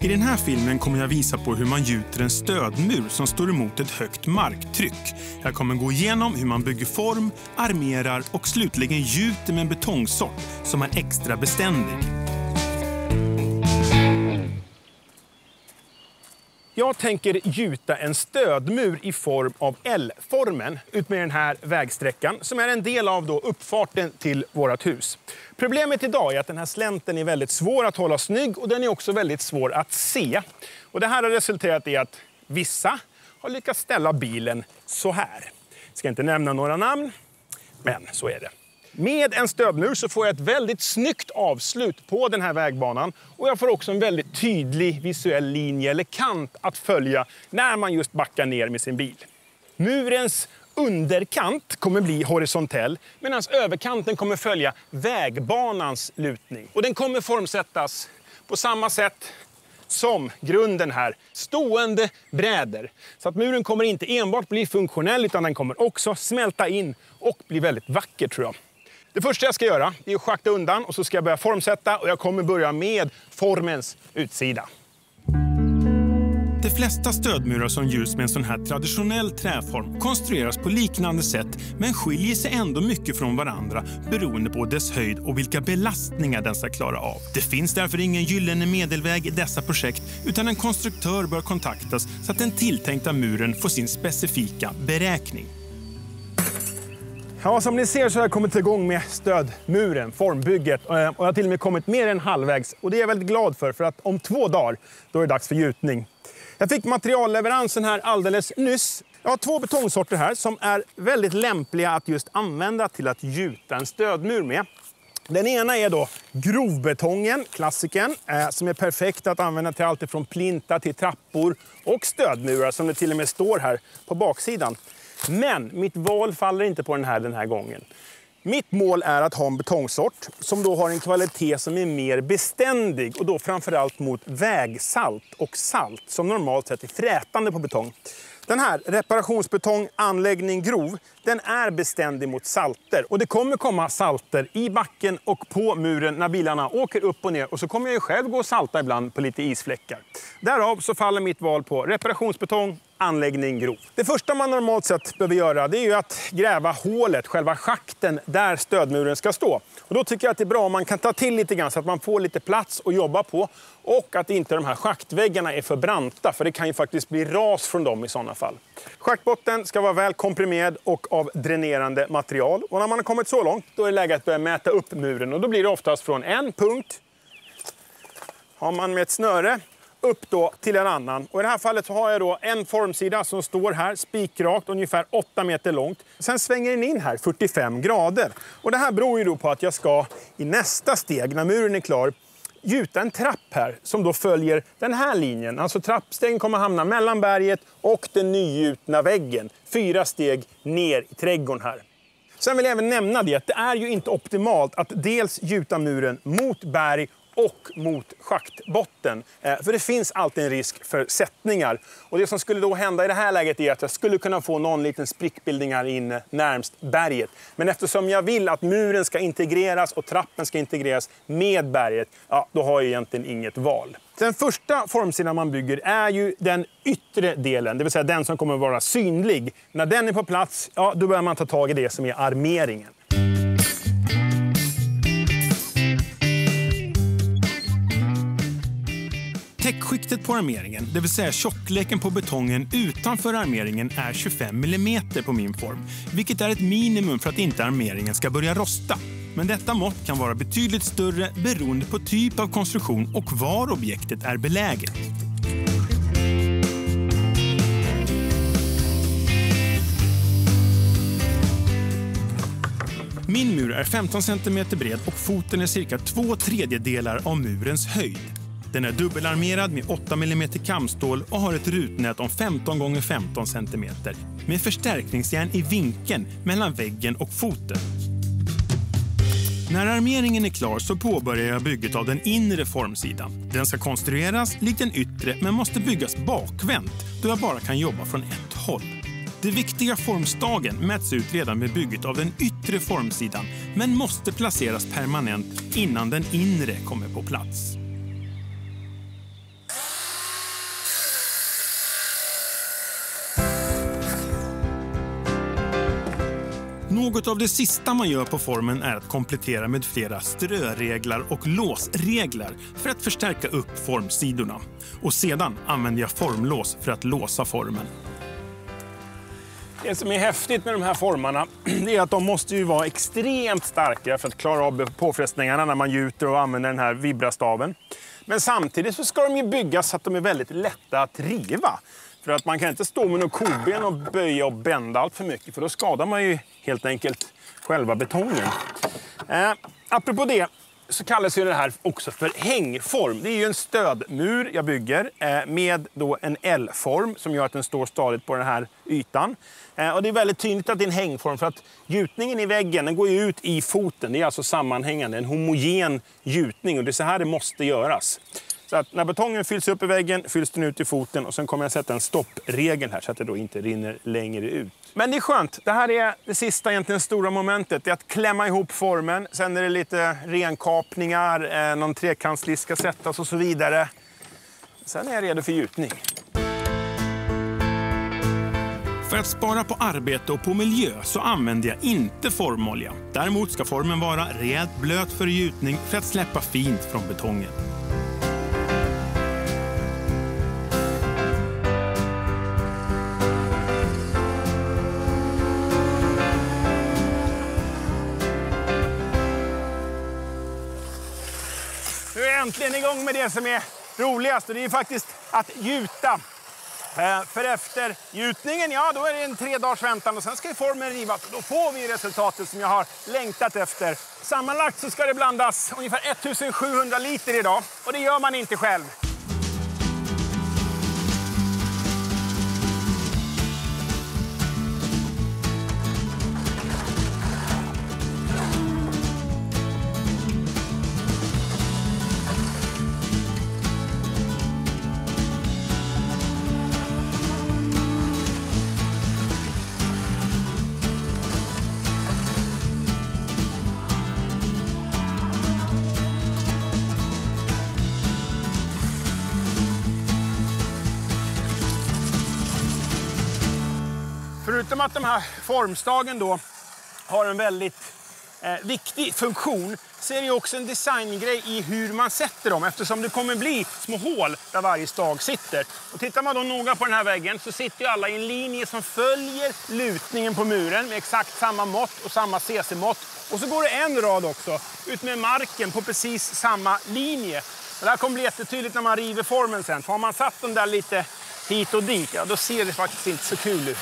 den här filmen kommer jag visa på hur man gjuter en stödmur som står emot ett högt marktryck. Jag kommer gå igenom hur man bygger form, armerar och slutligen gjuter med en betongsort som är extra beständig. Jag tänker gjuta en stödmur i form av L-formen ut med den här vägsträckan som är en del av då uppfarten till vårt hus. Problemet idag är att den här slänten är väldigt svår att hålla snygg och den är också väldigt svår att se. Och det här har resulterat i att vissa har lyckats ställa bilen så här. Jag ska inte nämna några namn, men så är det. Med en stödmur så får jag ett väldigt snyggt avslut på den här vägbanan och jag får också en väldigt tydlig visuell linje eller kant att följa när man just backar ner med sin bil. Murens underkant kommer bli horisontell medan överkanten kommer följa vägbanans lutning. Och den kommer formsättas på samma sätt som grunden här, stående bräder. Så att muren kommer inte enbart bli funktionell utan den kommer också smälta in och bli väldigt vacker tror jag. Det första jag ska göra är att schakta undan och så ska jag börja formsätta och jag kommer börja med formens utsida. De flesta stödmurar som gjuts med en sån här traditionell träform konstrueras på liknande sätt men skiljer sig ändå mycket från varandra beroende på dess höjd och vilka belastningar den ska klara av. Det finns därför ingen gyllene medelväg i dessa projekt utan en konstruktör bör kontaktas så att den tilltänkta muren får sin specifika beräkning. Ja, som ni ser så har jag kommit igång med stödmuren, formbygget och jag har till och med kommit mer än halvvägs och det är jag väldigt glad för att om 2 dagar då är det dags för gjutning. Jag fick materialleveransen här alldeles nyss. Jag har 2 betongsorter här som är väldigt lämpliga att just använda till att gjuta en stödmur med. Den ena är då grovbetongen, klassiken, som är perfekt att använda till allt från plinta till trappor och stödmurar som det till och med står här på baksidan. Men mitt val faller inte på den här gången. Mitt mål är att ha en betongsort som då har en kvalitet som är mer beständig och då framförallt mot vägsalt och salt som normalt sett är frätande på betong. Den här reparationsbetong anläggning grov, den är beständig mot salter och det kommer komma salter i backen och på muren när bilarna åker upp och ner och så kommer jag ju själv gå och salta ibland på lite isfläckar. Därav så faller mitt val på reparationsbetong anläggning grov. Det första man normalt sett behöver göra det är ju att gräva hålet, själva schakten där stödmuren ska stå. Och då tycker jag att det är bra om man kan ta till lite grann så att man får lite plats att jobba på och att inte de här schaktväggarna är för branta för det kan ju faktiskt bli ras från dem i sådana fall. Schaktbotten ska vara väl komprimerad och av dränerande material och när man har kommit så långt då är det läge att börja mäta upp muren och då blir det oftast från en punkt har man med ett snöre upp då till en annan. Och i det här fallet så har jag då en formsida som står här spikrakt ungefär 8 meter långt. Sen svänger den in här 45 grader. Och det här beror ju då på att jag ska i nästa steg när muren är klar gjuta en trapp här som då följer den här linjen. Alltså trappstegen kommer hamna mellan berget och den nygjutna väggen. 4 steg ner i trädgården här. Sen vill jag även nämna det att det är ju inte optimalt att dels gjuta muren mot berg och mot schaktbotten. För det finns alltid en risk för sättningar. Och det som skulle då hända i det här läget är att jag skulle kunna få någon liten sprickbildning här inne närmst berget. Men eftersom jag vill att muren ska integreras och trappen ska integreras med berget, ja, då har jag egentligen inget val. Den första formsidan man bygger är ju den yttre delen, det vill säga den som kommer att vara synlig. När den är på plats, ja, då börjar man ta tag i det som är armeringen. Täckskiktet på armeringen, det vill säga tjockleken på betongen utanför armeringen är 25 mm på min form, vilket är ett minimum för att inte armeringen ska börja rosta. Men detta mått kan vara betydligt större beroende på typ av konstruktion och var objektet är beläget. Min mur är 15 cm bred och foten är cirka 2/3 av murens höjd. Den är dubbelarmerad med 8 mm kamstål och har ett rutnät om 15 x 15 cm med förstärkningsjärn i vinkeln mellan väggen och foten. När armeringen är klar så påbörjar jag bygget av den inre formsidan. Den ska konstrueras likt den yttre men måste byggas bakvänt då jag bara kan jobba från ett håll. Det viktiga formstagen mäts ut redan med bygget av den yttre formsidan men måste placeras permanent innan den inre kommer på plats. Något av det sista man gör på formen är att komplettera med flera ströreglar och låsregler för att förstärka upp formsidorna. Och sedan använder jag formlås för att låsa formen. Det som är häftigt med de här formarna är att de måste ju vara extremt starka för att klara av påfrestningarna när man gjuter och använder den här vibrastaven. Men samtidigt så ska de ju byggas så att de är väldigt lätta att riva. För att man kan inte stå med några koben och böja och bända allt för mycket, för då skadar man ju helt enkelt själva betongen. Apropå det så kallas ju det här också för hängform. Det är ju en stödmur jag bygger med då en L-form som gör att den står stadigt på den här ytan. Och det är väldigt tydligt att det är en hängform för att gjutningen i väggen den går ju ut i foten. Det är alltså sammanhängande, en homogen gjutning, och det är så här det måste göras. Så att när betongen fylls upp i väggen fylls den ut i foten, och sen kommer jag sätta en stoppregel här så att det då inte rinner längre ut. Men det är skönt. Det här är det sista egentligen stora momentet. Det är att klämma ihop formen. Sen är det lite renkapningar, någon trekantslist ska sättas och så vidare. Sen är jag redo för gjutning. För att spara på arbete och på miljö så använder jag inte formolja. Däremot ska formen vara rejält blöt för gjutning för att släppa fint från betongen. Nu är jag äntligen igång med det som är roligast, och det är faktiskt att gjuta. För efter gjutningen, ja, då är det en 3 dagars väntan och sen ska formen rivas. Då får vi resultatet som jag har längtat efter. Sammanlagt så ska det blandas ungefär 1700 liter idag, och det gör man inte själv. Förutom att de här formstagen då har en väldigt viktig funktion, så är det också en designgrej i hur man sätter dem, eftersom det kommer bli små hål där varje stag sitter. Och tittar man då noga på den här väggen så sitter ju alla i en linje som följer lutningen på muren med exakt samma mått och samma cc-mått. Och så går det en rad också ut med marken på precis samma linje. Och det här kommer bli jättetydligt när man river formen sen. För har man satt den där lite hit och dit, ja, då ser det faktiskt inte så kul ut.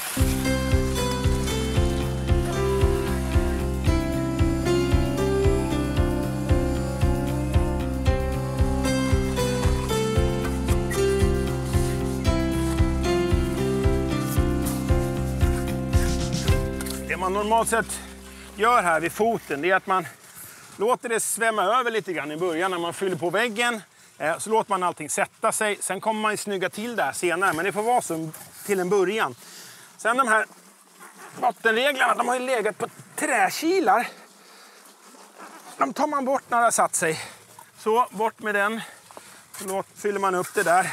Det man normalt sett gör här vid foten, det är att man låter det svämma över lite grann i början när man fyller på väggen. Så låter man allting sätta sig. Sen kommer man ju snygga till det här senare, men det får vara så till en början. Sen de här bottenreglarna, de har ju legat på träkilar. De tar man bort när det har satt sig. Så, bort med den. Så fyller man upp det där.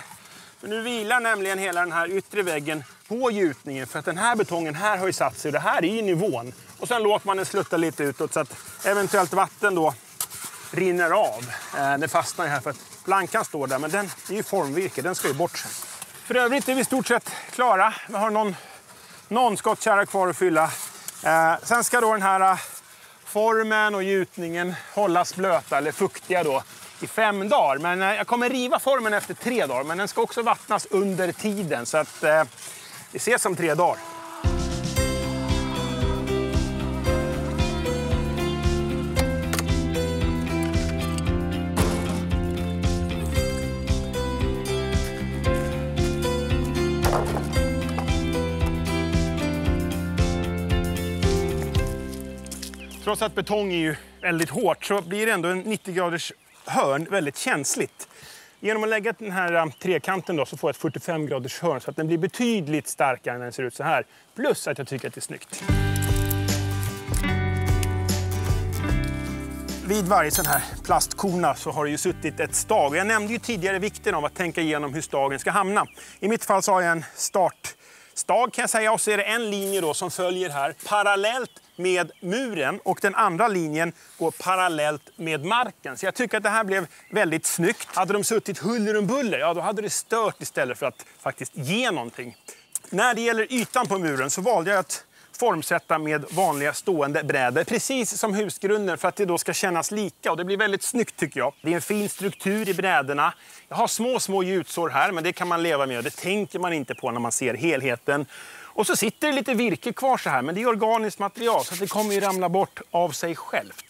Men nu vilar nämligen hela den här yttre väggen på gjutningen, för att den här betongen här har ju satt sig. Det här är ju nivån. Och sen låter man den slutta lite utåt så att eventuellt vatten då rinner av. Det fastnar ju här för att plankan står där, men den är ju formvirke, den ska ju bort sen. För övrigt är vi i stort sett klara. Vi har någon skottkärra kvar att fylla. Sen ska då den här formen och gjutningen hållas blöta eller fuktiga då i 5 dagar. Men jag kommer riva formen efter 3 dagar, men den ska också vattnas under tiden, så att vi ses om 3 dagar. Trots att betong är ju väldigt hårt så blir det ändå en 90-graders hörn väldigt känsligt. Genom att lägga den här trekanten då så får jag ett 45-graders hörn så att den blir betydligt starkare när den ser ut så här. Plus att jag tycker att det är snyggt. Vid varje sån här plastkona så har det ju suttit ett stag. Jag nämnde ju tidigare vikten av att tänka igenom hur stagen ska hamna. I mitt fall så har jag en startstag kan jag säga, och så är det en linje då som följer här parallellt med muren och den andra linjen går parallellt med marken. Så jag tycker att det här blev väldigt snyggt. Hade de suttit huller om buller, ja då hade det stört istället för att faktiskt ge någonting. När det gäller ytan på muren så valde jag att formsätta med vanliga stående brädor, precis som husgrunden, för att det då ska kännas lika, och det blir väldigt snyggt tycker jag. Det är en fin struktur i brädorna. Jag har små gjutsår här, men det kan man leva med och det tänker man inte på när man ser helheten. Och så sitter det lite virke kvar så här, men det är organiskt material så det kommer ju ramla bort av sig självt.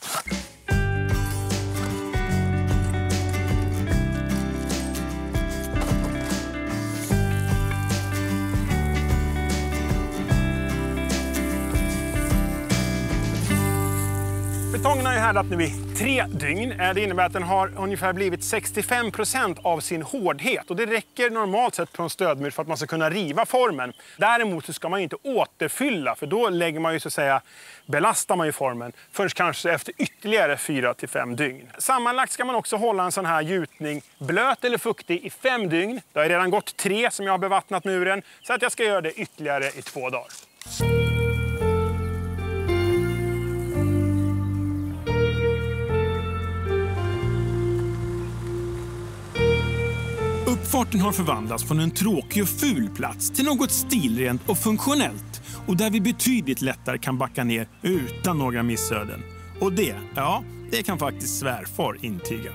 Betongen har ju härdat nu i 3 dygn. Det innebär att den har ungefär blivit 65% av sin hårdhet. Och det räcker normalt sett på en stödmur för att man ska kunna riva formen. Däremot så ska man ju inte återfylla, för då lägger man ju så att säga, belastar man ju formen först kanske efter ytterligare 4 till 5 dygn. Sammanlagt ska man också hålla en sån här gjutning blöt eller fuktig i 5 dygn. Det har redan gått 3 som jag har bevattnat muren, så att jag ska göra det ytterligare i 2 dagar. Uppfarten har förvandlats från en tråkig och ful plats till något stilrent och funktionellt, och där vi betydligt lättare kan backa ner utan några missöden. Och det kan faktiskt svärfar intyga.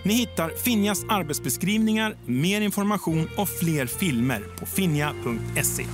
Ni hittar Finjas arbetsbeskrivningar, mer information och fler filmer på finja.se.